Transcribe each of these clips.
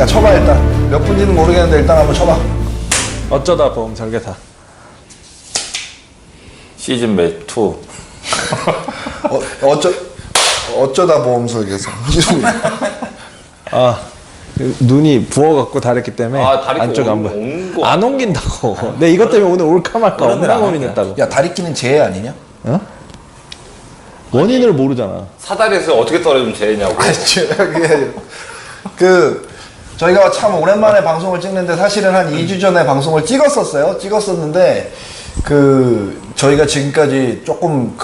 야, 쳐봐 일단. 몇 분인지는 모르겠는데 일단 한번 쳐봐. 어쩌다 보험 설계사. 시즌 몇 2. 어쩌다 보험 설계사. 아, 눈이 부어갖고 다랬기 때문에 다리 안쪽 안 보여. 안 옮긴다고. 아. 내 이것 때문에 오늘 올까 말까 엄청 고민했다고. 야, 다리끼는 재해 아니냐? 어? 원인을 모르잖아. 사다리에서 어떻게 떨어지면 재냐고. 저희가 참 오랜만에 방송을 찍는데 사실은 한 2주 전에 방송을 찍었었는데 저희가 지금까지 조금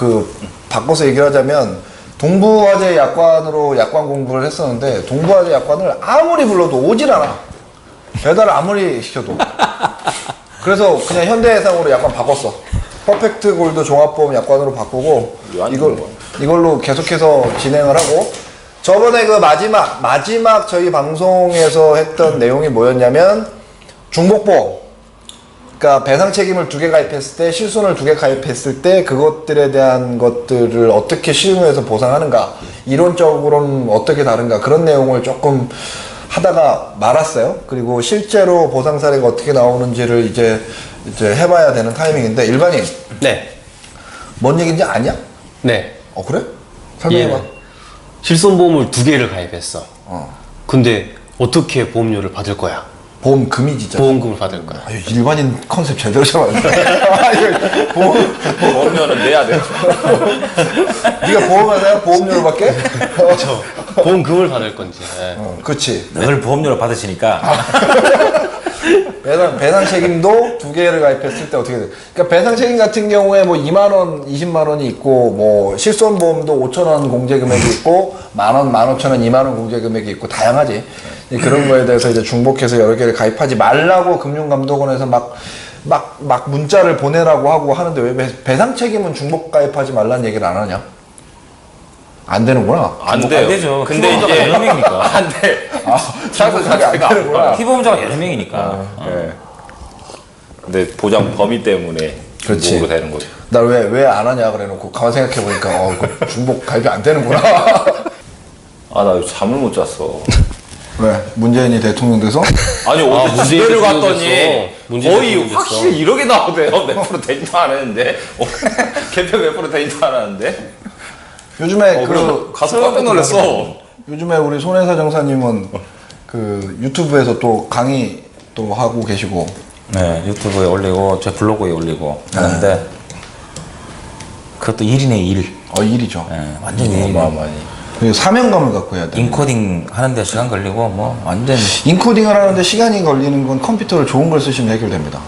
바꿔서 얘기를 하자면 동부화재 약관으로 약관 공부를 했었는데 동부화재 약관을 아무리 불러도 오질 않아. 배달을 아무리 시켜도. 그래서 그냥 현대해상으로 약관 바꿨어. 퍼펙트 골드 종합보험 약관으로 바꾸고 이걸로 계속해서 진행을 하고, 저번에 마지막 저희 방송에서 했던 내용이 뭐였냐면 중복보험, 그러니까 배상 책임을 2개 가입했을 때, 실손을 2개 가입했을 때 그것들에 대한 것들을 어떻게 실무에서 보상하는가, 이론적으로는 어떻게 다른가, 그런 내용을 조금 하다가 말았어요. 그리고 실제로 보상 사례가 어떻게 나오는지를 이제 해봐야 되는 타이밍인데, 일반인. 네. 뭔 얘기인지 아냐? 네. 그래? 설명해봐. 예. 실손보험을 2개를 가입했어. 근데 어떻게 보험료를 받을 거야? 보험금이 진짜. 보험금을 받을 거야. 아유, 일반인 컨셉 제대로 잡았네. 보험료는 내야 돼. 네가 보험을 내가 보험료를 받게? 그렇죠. 보험금을 받을 건지. 예. 그렇지. 늘 보험료를 받으시니까 배상 책임도 2개를 가입했을 때 어떻게 돼? 그러니까 배상 책임 같은 경우에 뭐 2만 원, 20만 원이 있고, 뭐 실손 보험도 5천 원 공제 금액이 있고, 만 원, 15,000원, 2만 원 공제 금액이 있고, 다양하지. 그런 거에 대해서 이제 중복해서 여러 개를 가입하지 말라고 금융감독원에서 막 문자를 보내라고 하고 하는데, 왜 배상 책임은 중복 가입하지 말라는 얘기를 안 하냐? 안 되는구나. 안 돼요. 안 되죠. 근데 피보험자가 이제 여러 명이니까. 안 돼. 중복 가입 안 되는구나. 피보험자가 여러 명이니까. 네. 근데 보장 범위 때문에 그렇지. 중복으로 되는 거죠. 날 왜 안 하냐 그래놓고 가만 생각해보니까 그 중복 가입이 안 되는구나. 나 요즘 잠을 못 잤어. 왜? 문재인이 대통령 돼서? 아니 어제 문재인 집회를 대통령 갔더니 됐어. 문재인 거의 대통령 됐어. 확실히 이렇게 나오대요. 몇 프로 되지도 않았는데 개표 몇 프로 되지도 않았는데. 요즘에 가서 깜짝 놀랐어. 요즘에 우리 손혜사 정사님은 유튜브에서 또 강의 또 하고 계시고. 네, 유튜브에 올리고 제 블로그에 올리고 하는데 그것도 일이네 일. 일이죠. 네, 완전 일이네. 어마어마하니. 사명감을 갖고 해야 돼. 인코딩 하는데 시간 걸리고 뭐 완전 인코딩을 하는데 시간이 걸리는 건 컴퓨터를 좋은 걸 쓰시면 해결됩니다.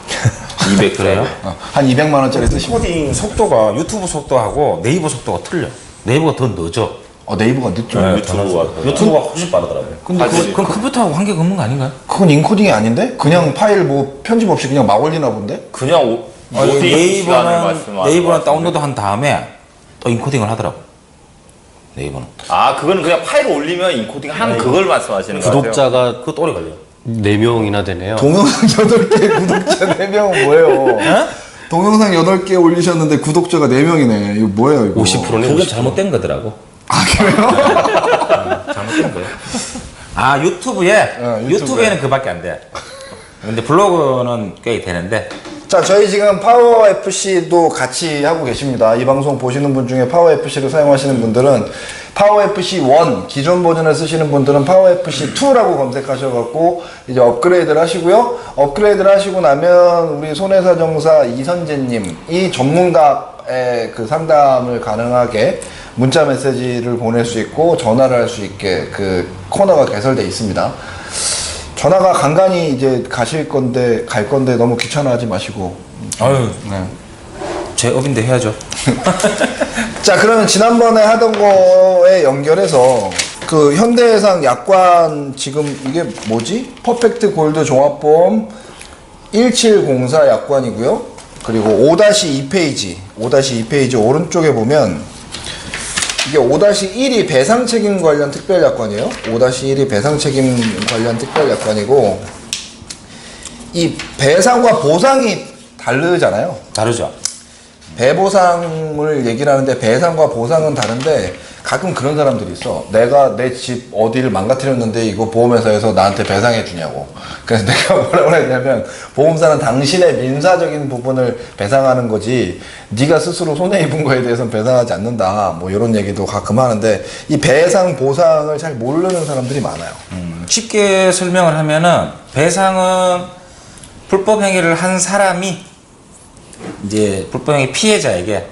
200 그래요? 한 200만 원짜리 쓰시면. 코딩 속도가 유튜브 속도하고 네이버 속도가 틀려. 네이버가 더 늦어. 네이버가 늦죠. 유튜브가 훨씬 빠르더라고요. 근데 그건 컴퓨터하고 관계가 없는 거 아닌가요? 그건 인코딩이 아닌데? 그냥 파일 편집 없이 그냥 막 올리나 본데? 그냥 네이버는 다운로드 한 다음에 또 인코딩을 하더라고. 네이버는. 그거는 그냥 파일 올리면 인코딩 하는 그걸 말씀하시는 거 같아요. 구독자가 그것도 오래 걸려. 4명이나 되네요. 동영상 8개 구독자 4명은 뭐예요? 동영상 8개 올리셨는데 구독자가 4명이네. 이거 뭐예요, 이거? 50%네. 그건 잘못된 거더라고. 그래요? 잘못된 거예요. 유튜브에 유튜브에는 그밖에 안 돼. 근데 블로그는 꽤 되는데. 자, 저희 지금 파워 FC도 같이 하고 계십니다. 이 방송 보시는 분 중에 파워 FC를 사용하시는 분들은 파워 FC 1 기존 버전을 쓰시는 분들은 파워 FC 2라고 검색하셔갖고 이제 업그레이드를 하시고요. 업그레이드를 하시고 나면 우리 손혜사 정사 이선재님이 전문가의 상담을 가능하게 문자 메시지를 보낼 수 있고 전화를 할 수 있게 코너가 개설되어 있습니다. 전화가 간간히 이제 갈 건데 너무 귀찮아하지 마시고. 아유, 네. 제 업인데 해야죠. 자, 그러면 지난번에 하던 거에 연결해서 현대해상 약관 지금 이게 뭐지? 퍼펙트 골드 종합보험 1704 약관이고요. 그리고 5-2페이지 오른쪽에 보면 이게 5-1이 배상 책임 관련 특별 약관이에요. 5-1이 배상 책임 관련 특별 약관이고, 이 배상과 보상이 다르잖아요. 다르죠. 배보상을 얘기를 하는데 배상과 보상은 다른데, 가끔 그런 사람들이 있어. 내가 내 집 어디를 망가뜨렸는데 이거 보험회사에서 나한테 배상해 주냐고. 그래서 내가 뭐라고 했냐면 보험사는 당신의 민사적인 부분을 배상하는 거지 네가 스스로 손해 입은 거에 대해서는 배상하지 않는다. 뭐 이런 얘기도 가끔 하는데 이 배상 보상을 잘 모르는 사람들이 많아요. 쉽게 설명을 하면은 배상은 불법 행위를 한 사람이 이제 불법 행위 피해자에게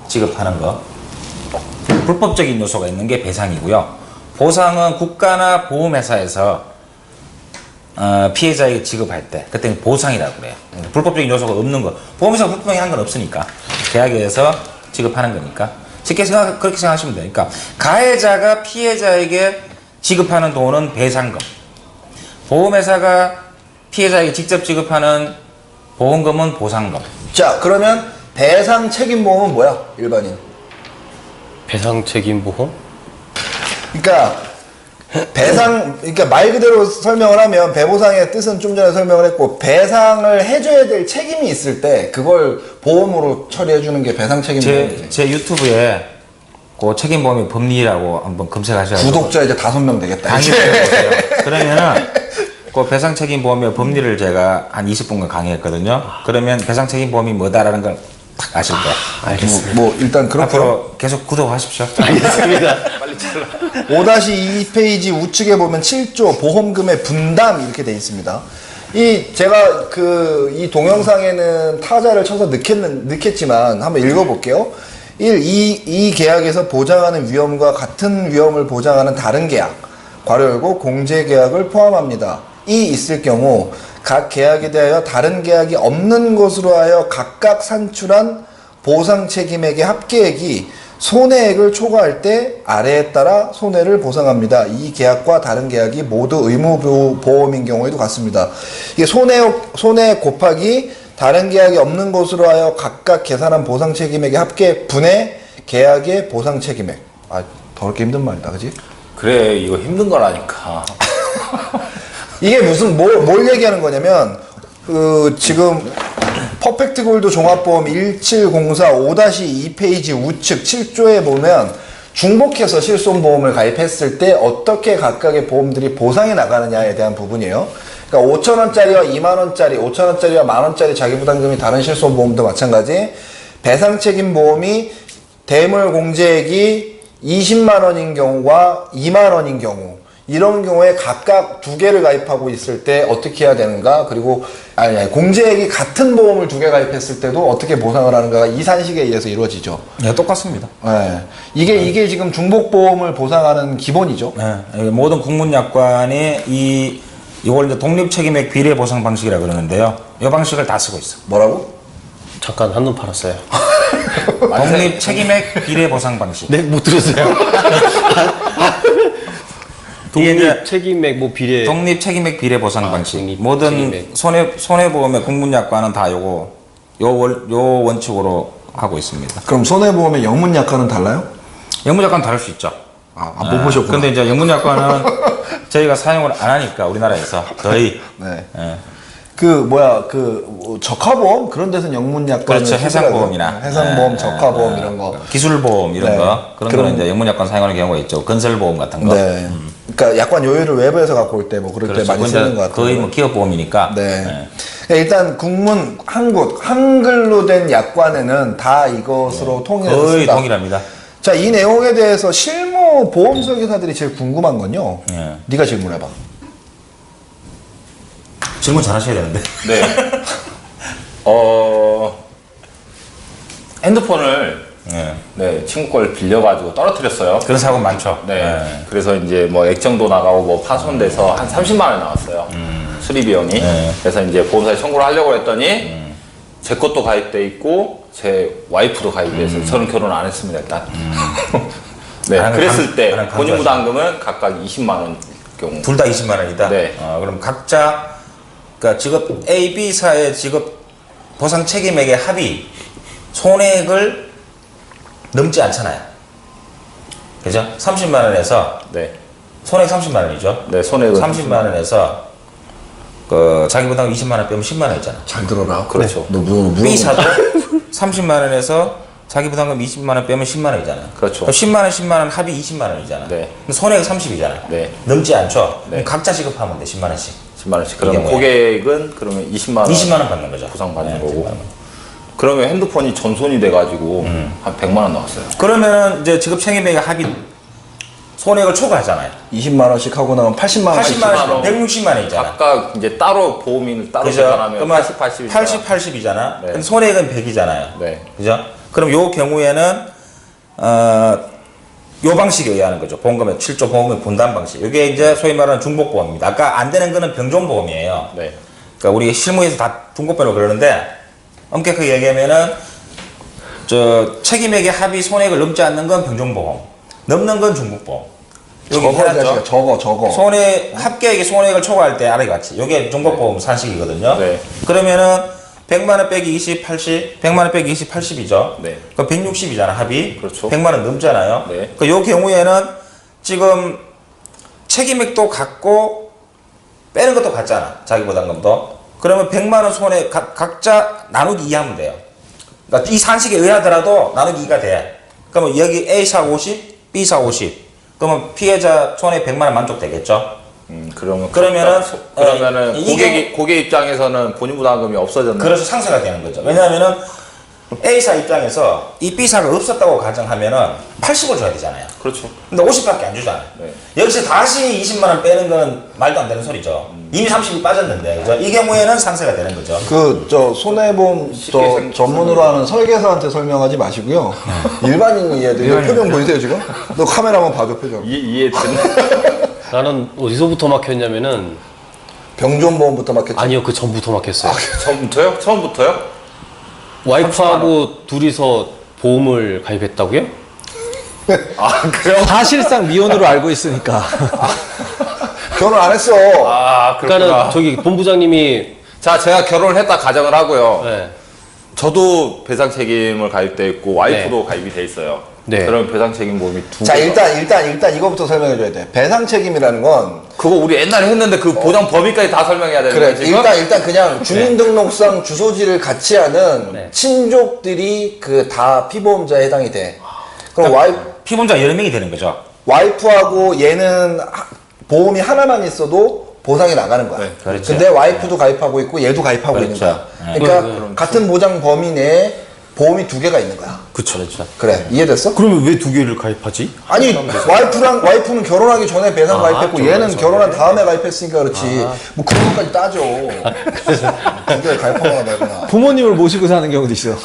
지급하는 거. 불법적인 요소가 있는 게 배상이고요. 보상은 국가나 보험회사에서 피해자에게 지급할 때 그때는 보상이라고 그래요. 불법적인 요소가 없는 거. 보험회사가 불법행위 한 건 없으니까 계약에서 지급하는 거니까 그렇게 생각하시면 돼요. 그러니까 가해자가 피해자에게 지급하는 돈은 배상금, 보험회사가 피해자에게 직접 지급하는 보험금은 보상금. 자, 그러면 배상 책임 보험은 뭐야? 일반인. 배상 책임 보험? 그러니까 그러니까 말 그대로 설명을 하면 배보상의 뜻은 좀 전에 설명을 했고 배상을 해줘야 될 책임이 있을 때 그걸 보험으로 처리해 주는 게 배상 책임 보험이지. 제 유튜브에 그 책임보험의 법리라고 한번 검색하셔야 구독자 이제 5명 되겠다. 강의해보세요. 그러면은 그 배상 책임보험의 법리를 제가 한 20분간 강의했거든요. 그러면 배상 책임보험이 뭐다라는 걸 딱 아실 거예요. 알겠습니다. 뭐 일단 그렇고 앞으로 계속 구독하십시오. 알겠습니다. 5-2페이지 우측에 보면 7조 보험금의 분담 이렇게 돼 있습니다. 제가 이 동영상에는 타자를 쳐서 넣겠지만 한번 읽어볼게요. 1. 이 계약에서 보장하는 위험과 같은 위험을 보장하는 다른 계약, 괄호 열고 공제 계약을 포함합니다. 이 있을 경우 각 계약에 대하여 다른 계약이 없는 것으로 하여 각각 산출한 보상 책임액의 합계액이 손해액을 초과할 때 아래에 따라 손해를 보상합니다. 이 계약과 다른 계약이 모두 의무보험인 경우에도 같습니다. 이게 손해 곱하기 다른 계약이 없는 것으로 하여 각각 계산한 보상 책임액의 합계액 분의 계약의 보상 책임액. 더럽게 힘든 말이다, 그지? 그래, 이거 힘든 거라니까. 이게 뭘 얘기하는 거냐면, 지금, 퍼펙트 골드 종합보험 1704 5-2페이지 우측 7조에 보면, 중복해서 실손보험을 가입했을 때 어떻게 각각의 보험들이 보상이 나가느냐에 대한 부분이에요. 그러니까 5,000원짜리와 2만원짜리, 5,000원짜리와 만원짜리 자기부담금이 다른 실손보험도 마찬가지. 배상책임보험이 대물공제액이 20만원인 경우와 2만원인 경우, 이런 경우에 각각 2개를 가입하고 있을 때 어떻게 해야 되는가, 그리고 공제액이 같은 보험을 2개 가입했을 때도 어떻게 보상을 하는가가 이 산식에 의해서 이루어지죠. 네, 똑같습니다. 네. 이게 지금 중복보험을 보상하는 기본이죠. 네, 모든 국문약관이 이걸 이제 독립책임액 비례 보상 방식이라고 그러는데요. 이 방식을 다 쓰고 있어. 뭐라고? 잠깐 한눈 팔았어요. 독립책임액 비례 보상 방식. 네, 못 들었어요. 이게 이제 독립 책임액 뭐 비례. 독립책임액 비례 보상 방식. 독립 모든 책임액. 손해보험의 국문약관은 다 요 원칙으로 하고 있습니다. 그럼 손해보험의 영문약관은 달라요? 영문약관 다를 수 있죠. 못 보셨구나. 근데 이제 영문약관은 저희가 사용을 안 하니까 우리나라에서 거의. 네. 예. 적화보험? 그런 데서는 영문약관. 그렇죠. 해상보험이나. 해상보험, 적화보험 이런 거. 기술보험 이런 네. 거. 그런 거는 이제 영문약관 사용하는 경우가 있죠. 건설보험 같은 거. 네. 그러니까 약관 요율을 외부에서 갖고 올 때 뭐 그럴 그렇죠. 때 많이 쓰는 것 같아요. 거의 뭐 기업보험이니까. 네. 일단 국문, 한글로 된 약관에는 다 이것으로 통일해서 거의 쓴다. 동일합니다. 자, 이 내용에 대해서 실무 보험 설계사들이 제일 궁금한 건요. 예. 네가 질문해봐. 질문 잘 하셔야 되는데. 네. 핸드폰을 네, 친구 걸 빌려가지고 떨어뜨렸어요. 그런 사고 많죠. 네. 그래서 이제 뭐 액정도 나가고 뭐 파손돼서 한 30만 원 나왔어요. 수리 비용이. 네. 그래서 이제 보험사에 청구를 하려고 했더니 제 것도 가입돼 있고 제 와이프도 가입돼 있어요. 저는 결혼 안 했습니다, 일단. 네. 나는 그랬을 때 나는 본인 부담금은 각각 20만 원 경우. 둘 다 20만 원이다. 네. 그럼 각자 그러니까 직업 A, B사의 직업 보상 책임액의 합이 손해액을 넘지 않잖아요. 그죠? 30만 원에서 네. 손해액 30만 원이죠. 네, 손해액은 30만 원에서 자기 부담금 20만 원 빼면 10만 원이잖아. 잘 들어라. 그렇죠. 너 B사도 30만 원에서 자기 부담금 20만 원 빼면 10만 원이잖아. 그렇죠. 10만 원, 10만 원 합이 20만 원이잖아. 네. 근데 손해가 30이잖아. 네. 넘지 않죠. 네. 각자 지급하면 돼, 10만 원씩. 10만 원씩. 그러면 이게 뭐야? 고객은 그러면 20만 원 20만 원 받는 거죠. 보상받는 네, 거고. 20만 원. 그러면 핸드폰이 전손이 돼가지고 한 100만 원 나왔어요. 그러면은 이제 지급 책임액의 합이 손해액을 초과하잖아요. 20만 원씩 하고 나면 80만 원. 80만 원, 160만 원이잖아. 각각 이제 따로 보험인을 따로 그죠? 계산하면 그러면 80, 80이잖아. 80, 80이잖아. 네. 근데 손해액은 100이잖아요. 네. 그죠? 그럼 요 경우에는 요 방식에 의하는 거죠. 보험금의 7조 보험금의 분담 방식. 이게 이제 소위 말하는 중복보험입니다. 아까 안 되는 거는 병종보험이에요. 네. 그러니까 우리 실무에서 다 중복보험이라고 그러는데 엄격하게 얘기하면은 저 책임액의 합의 손해액을 넘지 않는 건 병종보험, 넘는 건 중복보험. 여기 해놨죠. 저거. 손해 합계액의 손해액을 초과할 때 아래 같이. 이게 중복보험 산식이거든요. 네. 그러면은 100만 원 빼기 20, 80, 100만 원 빼기 20, 80이죠. 네. 그 160이잖아, 합이. 그렇죠. 100만 원 넘잖아요. 네. 그 요 경우에는 지금 책임액도 같고 빼는 것도 같잖아. 자기 부담금도. 그러면 100만 원 손해 각자 나누기 2 하면 돼요. 그러니까 이 산식에 의하더라도 나누기 2가 돼. 그러면 여기 A사 50, B사 50. 그러면 피해자 손해 100만 원 만족되겠죠? 그러면은 고객 입장에서는 본인 부담금이 없어졌네. 그래서 상쇄가 되는 거죠. 왜냐하면은 A사 입장에서 이 B사가 없었다고 가정하면은 80을 줘야 되잖아요. 그렇죠. 근데 50밖에 안 주잖아요. 네. 여기서 다시 20만 원 빼는 건 말도 안 되는 소리죠. 이미 30이 빠졌는데, 그죠? 이 경우에는 상쇄가 되는 거죠. 저 손해보험 전문으로 하는 설계사한테 설명하지 마시고요. 일반인이 이해해야 돼요. 표정 보이세요 지금? 너 카메라 한번 봐줘 표정. 이해됐네. 나는 어디서부터 막혔냐면은 병존보험부터 막혔죠. 아니요 그 전부터 막혔어요. 처음부터요? 처음부터요? 와이프하고 둘이서 보험을 가입했다고요? 아 그래요? 사실상 미혼으로 알고 있으니까. 결혼 안 했어. 아 그렇구나. 그러니까는 저기 본부장님이 자 제가 결혼을 했다 가정을 하고요. 네. 저도 배상 책임을 가입돼 있고 와이프도 가입이 돼 있어요. 네. 그럼 배상 책임 보험이 두 자 개가- 일단 이거부터 설명해줘야 돼. 배상 책임이라는 건 그거 우리 옛날에 했는데 그 보장 범위까지 다 설명해야 되는 그래 거야 지금? 일단 그냥 주민등록상 주소지를 같이 하는 네. 친족들이 그 다 피보험자에 해당이 돼. 그럼 피보험자 여러 명이 되는 거죠. 와이프하고 얘는 보험이 하나만 있어도 보상이 나가는 거야. 네, 그렇죠. 근데 와이프도 가입하고 있고 얘도 가입하고 있는 그렇죠. 거야. 네. 그러니까 같은 보장 범위 내에 보험이 두 개가 있는 거야. 그쵸 그렇죠. 그래 이해됐어? 그러면 왜 두 개를 가입하지? 아니 와이프는 결혼하기 전에 배상 가입했고 얘는 결혼한 다음에 가입했으니까 그렇지. 뭐 그런 것까지 따져. 두 개를 가입하거나 말거나. 부모님을 모시고 사는 경우도 있어.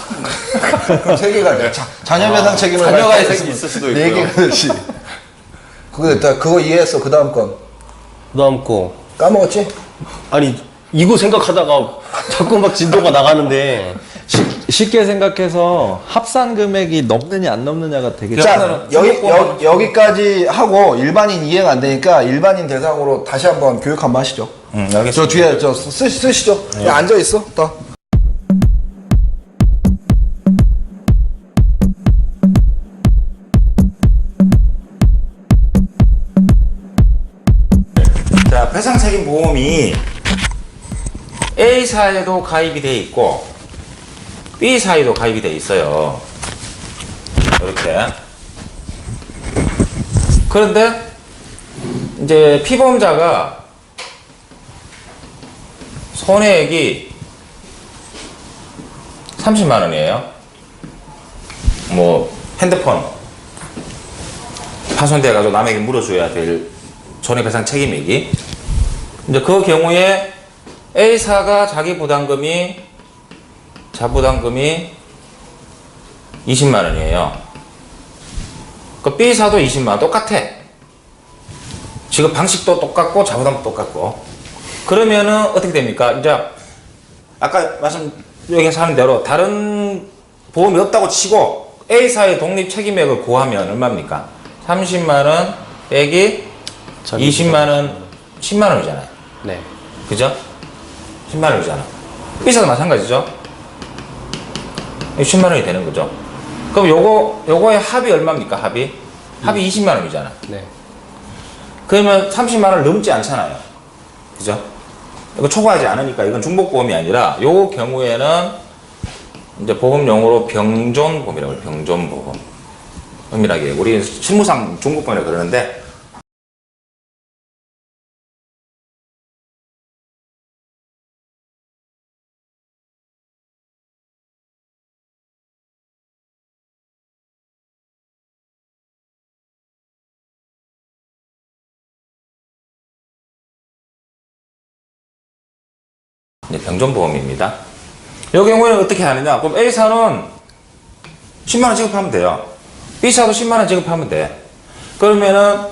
그럼 세 개가 돼. 자녀 배상 책임을 자녀가 가입했으면 있을 수도 네 있고요. 개가 되지. 그거 이해했어. 그 다음 건 그다음 거 까먹었지? 아니 이거 생각하다가 자꾸 막 진도가 나가는데 쉽게 생각해서 합산 금액이 넘느냐 안 넘느냐가 되게 자 여기까지 하고 일반인 이해가 안 되니까 일반인 대상으로 다시 한번 교육 한번 하시죠. 알겠습니다. 저 뒤에 쓰시죠. 야, 앉아 있어. 다. 자, 배상책임 보험이 A사에도 가입이 돼 있고 B사에도 가입이 돼 있어요. 이렇게. 그런데 이제 피보험자가 손해액이 30만 원이에요. 뭐 핸드폰 파손돼가지고 남에게 물어줘야 될 손해배상 책임액이 이제 그 경우에 A사가 자기 자부담금이 20만 원이에요. 그 B사도 20만 원 똑같아. 지금 방식도 똑같고 자부담도 똑같고. 그러면은 어떻게 됩니까? 이제 아까 얘기하신 대로 다른 보험이 없다고 치고 A사의 독립 책임액을 구하면 얼마입니까? 30만 원 빼기 20만 원, 10만 원이잖아요. 네. 그죠? 10만 원이잖아. B사도 마찬가지죠? 10만 원이 되는 거죠. 그럼 요거의 합이 얼마입니까? 합이 20만 원이잖아. 네. 그러면 30만 원을 넘지 않잖아요. 그죠? 이거 초과하지 않으니까 이건 중복보험이 아니라 요 경우에는 이제 보험 용어로 병존보험이라고 해요. 병존보험. 엄밀하게 우리 실무상 중국보험이라고 그러는데 이제 병존보험입니다. 이 경우에는 어떻게 하느냐? 그럼 A사는 10만 원 지급하면 돼요. B사도 10만 원 지급하면 돼. 그러면은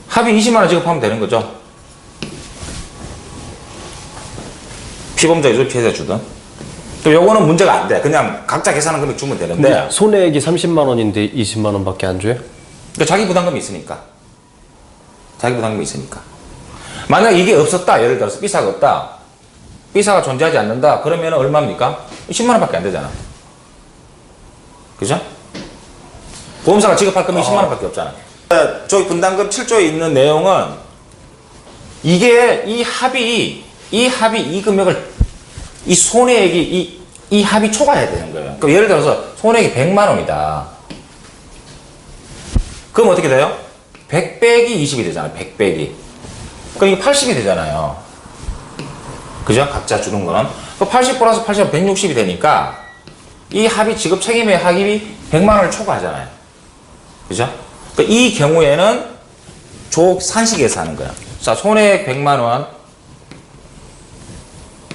합의 20만 원 지급하면 되는 거죠. 피보험자 주든 피해자 주든. 또 요거는 문제가 안 돼. 그냥 각자 계산한 금액 주면 되는데. 손해액이 30만 원인데 20만 원밖에 안 줘요? 그러니까 자기 부담금이 있으니까. 자기 부담금이 있으니까. 만약 이게 없었다. 예를 들어서 B사가 없다. B사가 존재하지 않는다. 그러면 얼마입니까? 10만 원밖에 안 되잖아. 그죠? 보험사가 지급할 금액이 10만 원밖에 없잖아. 저기 분담금 7조에 있는 내용은 이게 이 합의 이 금액을 이 손해액이 이 합의 초과해야 되는 거예요. 그럼 예를 들어서 손해액이 100만 원이다. 그럼 어떻게 돼요? 100 빼기 20이 되잖아요. 100 빼기. 그럼 이게 80이 되잖아요. 그죠? 각자 주는 거는. 그 80 플러스 80은 160이 되니까 이 합의 지급 책임의 합의비 100만 원을 초과하잖아요. 그죠? 그러니까 이 경우에는 산식에서 하는 거야. 자, 손해액 100만 원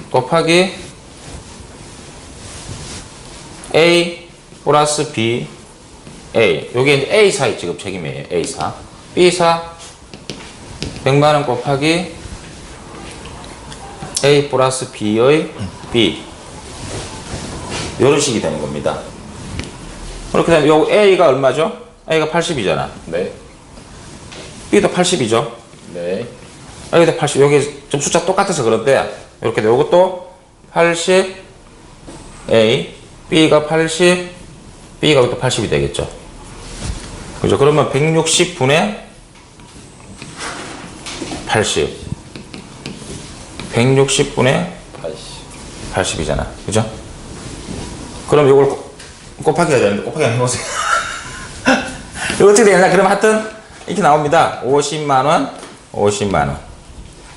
곱하기 A 플러스 B A. 요게 이제 A사의 지급 책임이에요. A사. B사 100만 원 곱하기 A 플러스 B의 B. 이런 식이 되는 겁니다. 그렇게 되면 요 A가 얼마죠? A가 80이잖아. 네. B도 80이죠. 네. A도 80. 여기 좀 숫자 똑같아서 그런데 이렇게 돼. 요것도 80 A, B가 80, B가 또 80이 되겠죠. 그죠? 그러면 160분의 80. 160분의 80이잖아. 그죠? 그럼 이걸 곱하기 해야 되는데 곱하기 한번 해보세요. 이거 어떻게 되냐? 그럼 하여튼 이렇게 나옵니다. 50만원, 50만원.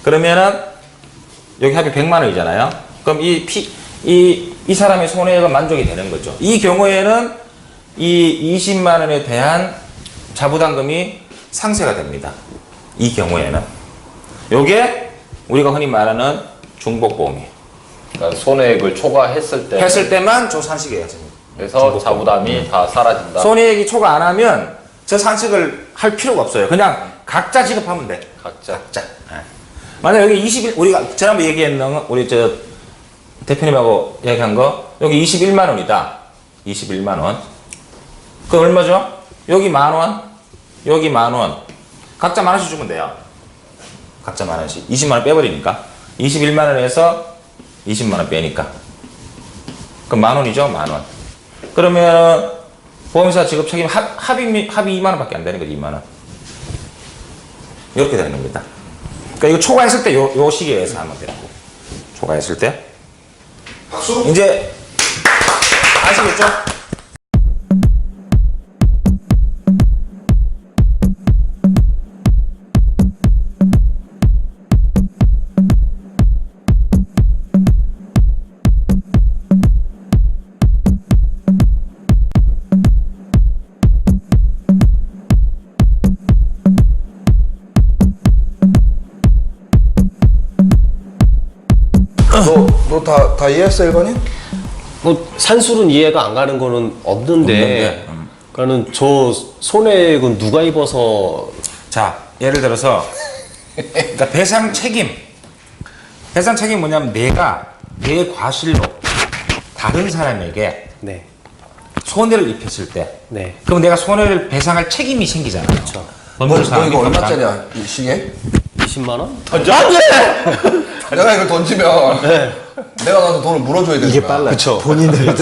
그러면은 여기 합이 100만 원이잖아요. 그럼 이 사람의 손해액은 만족이 되는 거죠. 이 경우에는 이 20만 원에 대한 자부담금이 상쇄가 됩니다. 이 경우에는. 요게 우리가 흔히 말하는 중복보험이에요. 그러니까 손해액을 초과했을 때 했을 때만 저 산식이에요. 그래서 자부담이 다 사라진다. 손해액이 초과 안 하면 저 산식을 할 필요가 없어요. 그냥 각자 지급하면 돼. 각자. 만약 여기 21, 우리가 지난번에 얘기했는 우리 저 대표님하고 얘기한 거 여기 21만 원이다. 21만 원. 그럼 얼마죠? 여기 만 원, 여기 만 원. 각자 만 원씩 주면 돼요. 각자 만 원씩. 20만 원 빼버리니까. 21만 원에서 20만 원 빼니까. 그럼 만 원이죠? 만 원. 그러면 보험사 지급 책임 합의 2만 원밖에 안 되는 거지. 2만 원. 이렇게 되는 겁니다. 그러니까 이거 초과했을 때 요 시기에서 하면 되고. 초과했을 때. 이제 아시겠죠? 너 다 이해했어, 일반인? 뭐 산술은 이해가 안 가는 거는 없는데, 그러니까는 저 손해액은 누가 입어서 자, 예를 들어서 그러니까 배상 책임 뭐냐면 내가 내 과실로 다른 사람에게 네, 손해를 입혔을 때 네, 그럼 내가 손해를 배상할 책임이 생기잖아요. 그렇죠. 너 이거 얼마짜리야, 이 시계? 20만 원? 내가 이걸 던지면 내가 너한테 돈을 물어줘야 되는 이게 거야. 빨라요. 그쵸. 본인들도.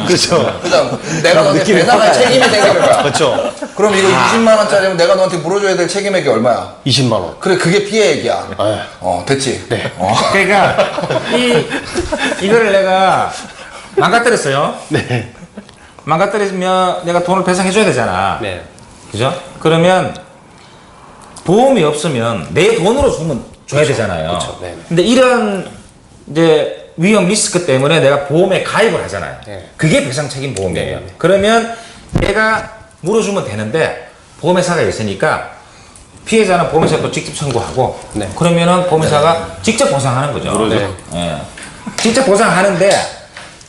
그렇죠. 그냥 내가 너한테 배상할 책임이 생기는 거야. 그렇죠. 그럼 이거 20만 원짜리면 내가 너한테 물어줘야 될 책임액이 얼마야? 20만 원. 그래, 그게 피해액이야. 네. 됐지? 네. 어. 그러니까 이거를 내가 망가뜨렸어요. 네. 망가뜨리면 내가 돈을 배상해줘야 되잖아. 네. 그죠? 그러면 보험이 없으면 내 돈으로 주면 줘야 되잖아요. 그쵸. 네. 근데 이런 이제 위험 리스크 때문에 내가 보험에 가입을 하잖아요. 네. 그게 배상 책임 보험이에요. 네. 그러면 내가 물어주면 되는데 보험회사가 있으니까 피해자는 보험회사에 또 직접 청구하고 네. 그러면은 보험회사가 직접 보상하는 거죠. 네. 예. 직접 보상하는데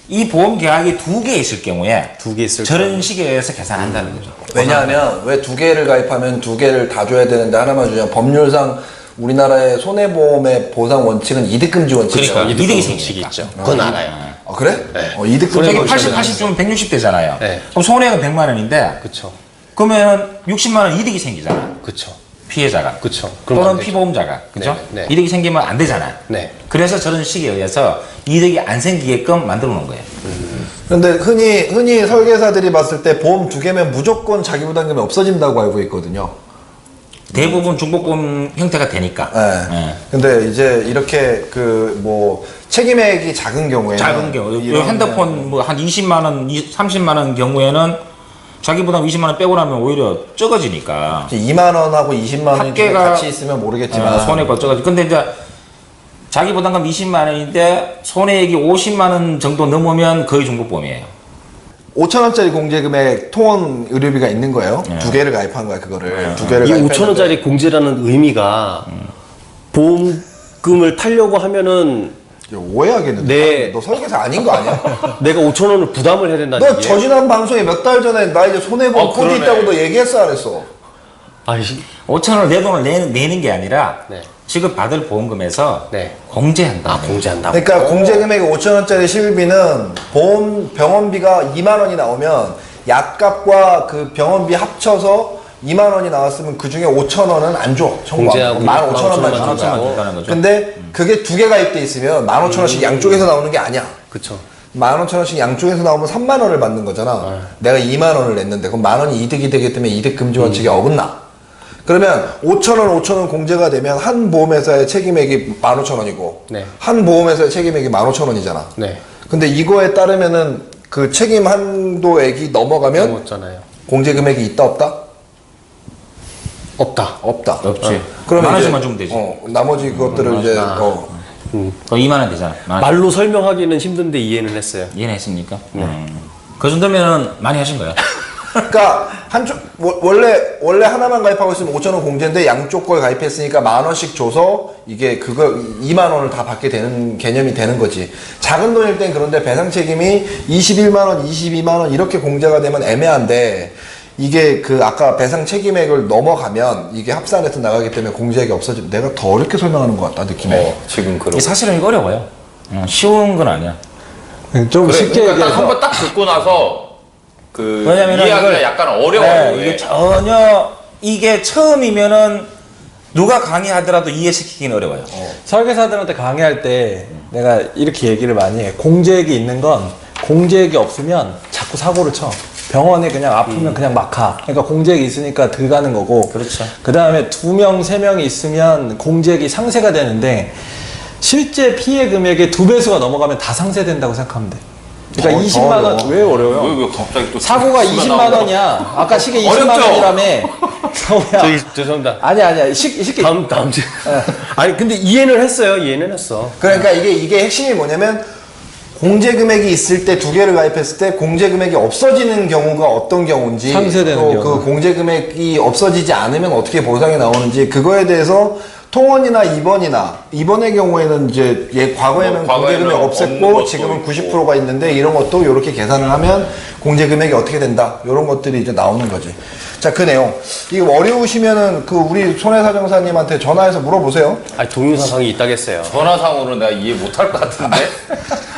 이 보험 계약이 2개 있을 경우에 2개 있을 저런 식에서 계산한다는 거죠. 왜냐하면 왜 2개를 가입하면 2개를 다 줘야 되는데 하나만 주냐. 법률상 우리나라의 손해보험의 보상 원칙은 이득금지 원칙이에요. 그러니까 이득 이득이 원칙이 생기니까. 있죠. 그건 알아요. 아, 그래? 네. 이득금지 저기 원칙. 80 주면 160 되잖아요. 네. 그럼 손해는 100만 원인데 그쵸. 그러면 60만 원 이득이 생기잖아. 그쵸. 피해자가. 그쵸. 그러면 안 또는 되죠. 피보험자가. 그죠? 네, 네. 이득이 생기면 안 되잖아. 네. 그래서 저런 식에 의해서 이득이 안 생기게끔 만들어 놓은 거예요. 근데 흔히 설계사들이 봤을 때 보험 2개면 무조건 자기부담금이 없어진다고 알고 있거든요. 대부분 중복보험 형태가 되니까. 네. 예. 근데 이제 이렇게 그 뭐 책임액이 작은 경우에 작은 경우, 핸드폰 뭐 한 20만 원, 30만 원 경우에는 자기보다 20만 원 빼고 나면 오히려 적어지니까. 2만 원하고 20만 원이 합계가- 같이 있으면 모르겠지만 손해가 적어지. 근데 이제 자기 부담금 20만 원인데 손해액이 50만 원 정도 넘으면 거의 중복보험이에요. 5천 원짜리 공제금액 통원 의료비가 있는 거예요. 네. 2개를 가입한 거야 그거를. 2개를 이 5,000원짜리 공제라는 의미가 보험금을 타려고 하면은 오해하겠는데. 네. 너 설계사 아닌 거 아니야? 내가 5,000원을 부담을 해야 된다는 너 얘기예요? 저지난 방송에 몇 달 전에 나 이제 손해보험 코드 그러네. 있다고 너 얘기했어 안 했어? 아이씨. 5천 원을 내 돈을 내는 게 아니라 네. 지급받을 보험금에서 네. 공제한다. 공제한다고. 그러니까 공제금액이 5천 원짜리 실비는 보험 병원비가 2만 원이 나오면 약값과 그 병원비 합쳐서 2만 원이 나왔으면 그 중에 5천 원은 안 줘. 공제하고 15,000원만 주는 15,000원 거야. 준다는 거죠. 근데 그게 2개 가입돼 있으면 15,000원씩 양쪽에서 나오는 게 아니야. 그쵸. 15,000원씩 양쪽에서 나오면 3만 원을 받는 거잖아. 내가 2만 원을 냈는데 그럼 만 원이 이득이 되기 때문에 이득 금지 원칙에 어긋나. 그러면 5,000원 공제가 되면 한 보험회사의 책임액이 15,000원이고 네. 한 보험회사의 책임액이 15,000원이잖아. 네. 근데 이거에 따르면은 그 책임 한도액이 넘어가면 넘었잖아요. 공제 금액이 있다 없다? 없다. 없다. 없지. 그러면 만 이제 원씩만 주면 되지. 나머지 그것들을 이제 그럼 2만 원 되잖아. 만 원. 말로 설명하기는 힘든데 이해는 했어요. 이해했습니까? 그 정도면은 많이 하신 거예요. 그러니까 한쪽 원래 하나만 가입하고 있으면 5,000원 공제인데 양쪽 거에 가입했으니까 만 원씩 줘서 이게 그거 2만 원을 다 받게 되는 개념이 되는 거지. 작은 돈일 땐 그런데 배상 책임이 21만 원, 22만 원 이렇게 공제가 되면 애매한데 이게 그 아까 배상 책임액을 넘어가면 이게 합산해서 나가기 때문에 공제액이 없어지면 내가 더 어렵게 설명하는 것 같다 느낌에. 지금 그러고. 이 사실은 이거 어려워요. 쉬운 건 아니야. 좀 그래, 쉽게 그러니까 딱 얘기해서 한번 딱 듣고 나서 그 왜냐면은 이해하기가 이걸- 약간 어려워요. 네, 이게 전혀 이게 처음이면은 누가 강의하더라도 이해시키기는 어려워요. 설계사들한테 강의할 때 내가 이렇게 얘기를 많이 해. 공제액이 있는 건 공제액이 없으면 자꾸 사고를 쳐. 병원에 그냥 아프면 그냥 막 가. 그러니까 공제액이 있으니까 들어가는 거고. 그렇죠. 그 다음에 2명, 3명이 있으면 공제액이 상쇄가 되는데 실제 피해 금액의 2배수가 넘어가면 다 상쇄된다고 생각하면 돼. 그러니까 20만 원, 왜 어려워요? 왜 갑자기 또 사고가 수가 20만 나오고. 원이야. 아까 시계 20만 어렵죠? 원이라며. 서우야. 저희 죄송합니다. 아니야. 시계. 다음 주. 아니 근데 이해는 했어요. 이해는 했어. 그러니까 이게 핵심이 뭐냐면 공제 금액이 있을 때 2개를 가입했을 때 공제 금액이 없어지는 경우가 어떤 경우인지 상쇄되는 또 경우. 그 공제 금액이 없어지지 않으면 어떻게 보상이 나오는지 그거에 대해서 통원이나 입원의 경우에는 이제 과거에는 뭐, 공제 금액 과거에는 없는 없앴고 것도 지금은 있고. 90%가 있는데 이런 것도 이렇게 계산을 하면 공제 금액이 어떻게 된다 이런 것들이 이제 나오는 거지. 자, 그 내용 이거 어려우시면은 그 우리 손해사정사님한테 전화해서 물어보세요. 아니 동영상이 있다겠어요. 전화상으로 내가 이해 못할 것 같은데.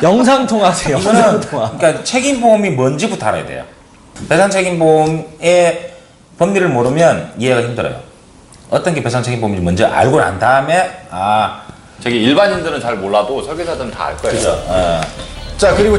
영상 통화하세요. 영상 이거는 통화. 그러니까 책임보험이 뭔지부터 알아야 돼요. 배상 책임보험의 법리를 모르면 이해가 힘들어요. 어떤 게 배상 책임보험인지 먼저 알고 난 다음에 저기 일반인들은 잘 몰라도 설계사들은 다 알 거예요. 그죠. 자, 그리고